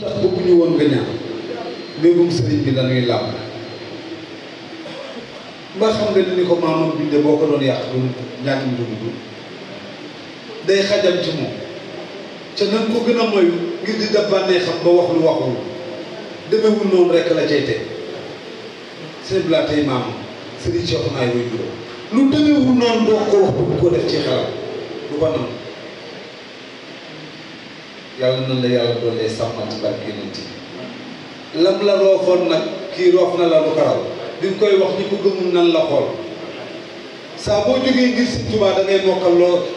tax bëgguñu woon nga ñaan mbégum sëriñ bi lañuy làmb mbaa xam nga ni ko maamam binde boo ko doon yàq du njàng dugg day xajam ci moom ca nan ko gën a moyu ngir di def bànnee xam ba wax lu waxul demewul noonu rekk la cay teg sëñ bi laa tey maamam sëriñ Cheikh naay way juróom lu demewul noonu doo ko wax bu ko def ci xelam du ko nangu yàlla nan la yàlla doole sàmmal ci barke yonent bi lam la roofoon nag kii roof na la lu ko raw di nga koy wax ñi ko gëmul nan la xool saa boo jógee ngir Sëñ Tuubaa da ngay mokkal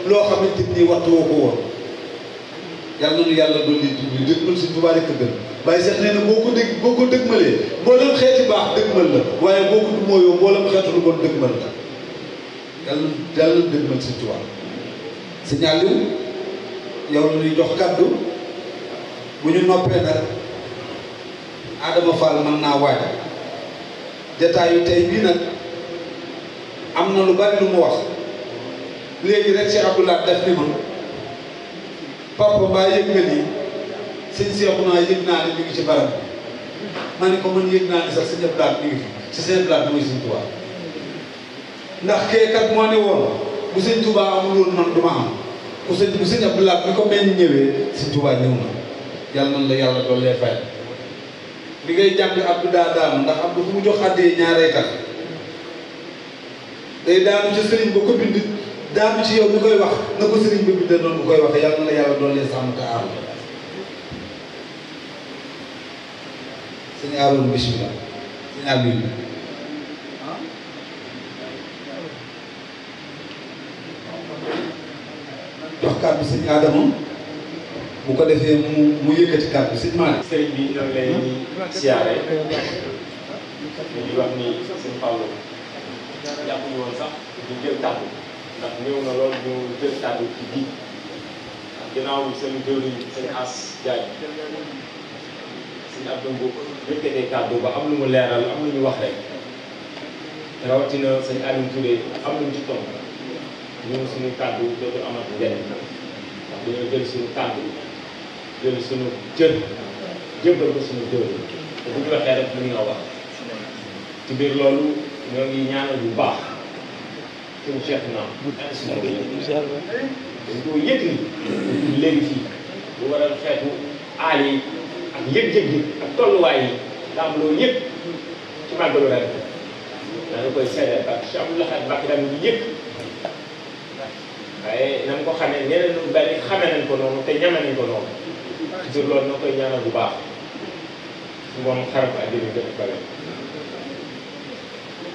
loo xamante ni waxtu woo ko woon yàlla na nu yàlla doole tuuti dëgmal Sëñ Tuubaa rek a gën waaye sax nee na boo ko dëgmalee mboolem xeeti baax dëgmal la waaye boo ko mooyoo mboolem xeetu lu bon dëgmal la yàlla dëgmal Sëñ Tuubaa Sëñ Aliou yow la ñuy jox kàddu bu ñu noppee nag Adama Fall mën naa waaj jataayu tey bii nag am na lu bari lu mu wax léegi rek Cheikh Abdoulaye def ni ma papa mbaa yëg nga nii sëñ Cheikhouna yëg naa ne mi ngi ci barab bi ma ne ko man yëg naa ne sax sëñ Abdoulaye mi ngi fi ci sëñ Abdoulaye mooy Sëñ Tuubaa ndax kee kat moo ne woon bu Sëñ Tuubaa amul woon man du ma am bu sëñ Abdoulaye bi ko mel ñëwee Sëñ Tuubaa ñëw na yàlla nan la yàlla doon lay fay li ngay jàng Abdou daa daanu ndax Abdou fu mu jox àddee ñaaree tax day daanu ci sëriñ ba ko bind daanu ci yow mi koy wax na ko sëriñ ba bindee noonu bu koy waxee yàlla na la yàlla doon lay sàmm te aar sëñ Aaroon bismillah sëñ Aliou jox kàddu sëñ Adama bu ko defee mu yëkkati kàddu sëñ Malick. sëriñ bi ñoo ngi lay siyaare di wax ni sëñ Fallou jàppuñu woon sax ñu jël kàddu ndax ñëw na lool ñu jël kàddu ci bii ginnaaw seen jëwriñ sëñ As Diagne sëñ Abdou Mbow yëkkatee kàddu ba am lu mu leeral am lu ñu wax rek rawatina sëñ Aliou Touré am lu mu ci tontu ñun suñu kàddu dootul amati njëriñ ndax dañoo jël suñu kàddu jël suñu cër jëmbal ko suñu jëwriñ te bu ñu waxee rek lu ñu wax ci biir loolu ñoo ngi ñaanal bu baax suñu Cheikh naam suñu dañ koo yëg ni léegi fii bu waral xeetu aal yi ak yëg-yëg yi ak tolluwaay yi daa am loolu yëpp ci màggalu ren dana koy seedeel parce que Cheikh Abdoul Ahad Mbacké daan ñu yëpp waaye na nga ko xamee ñeneen ñu bari xamee nañ ko noonu te ñame nañ ko noonu ci biir loolu na koy ñaanal bu baax su moom xaram ko àddina gën a bare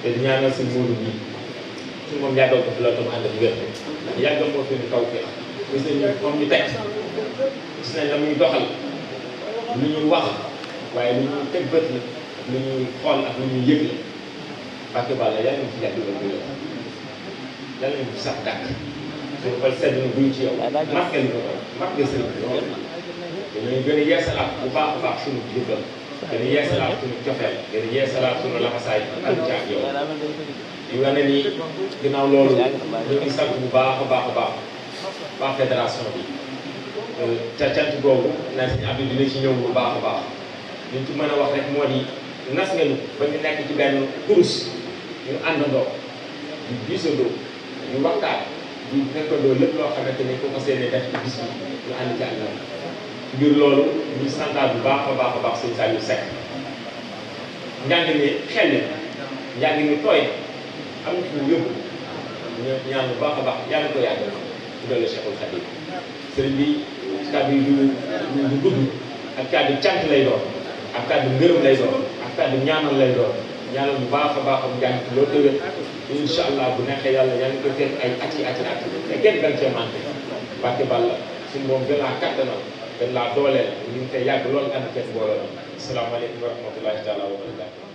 te di ñaanal sëñ Modou bii su moom yàggal ko fi la tam ànd ak wér ndax yàggal moo fi ñu kaw fee gis nañ moom ñu teg gis nañ la muy doxal lu ñuy wax waaye lu ñuy teg bët la lu ñuy xool ak lu ñuy yëg la Mbàkke Balla yàlla na fi yàgg la wér yàlla na fi sax dàkk suñu xol sedd na buñ ci yow marqué li ko marqué sëriñ bi lool dañuy gën a yeesalaat bu baax a baax suñu jëbbal gën a yeesalaat suñu cofeel gën a yeesalaat suñu laxasaay ak ci ak yow di wane ni ginnaaw loolu ñu ngi sant bu baax a baax a baax waa fédération bi ca cant googu na si Abdou dina ci ñëw bu baax a baax liñ ci mën a wax rek moo di nas ngeen ba ñu nekk ci benn kurus ñu àndandoo di gisandoo ñu waxtaan di nekkandoo lépp loo xamante ni ko seen def ci bis bi ñu ànd ci ak ñoom ngir loolu ñu santaat bu baax a baax a baax sëñ Saliou Seck njàng mi xel njàng mi tooy am na fi mu yóbbu ñu ñaan bu baax a baax yàlla ko yàgg ci doole Cheikhul Khadim sëriñ bi kàddu yi du gudd ak kàddu cant lay doon ak kàddu ngërëm lay doon ak kàddu ñaanal lay doon ñaanal bu baax a baax am njàng loolu déwén incha allah bu neexee yàlla yaa ngi koy fekk ay at yi te kenn dañ cee manqué Mbàkke Balla suñu moom gën laa kattanal gën laa dooleel ñu ngi koy yàgg loolu ànd ceeg mbooloo asalaamaaleykum wa rahmatullahi taala wa barakatu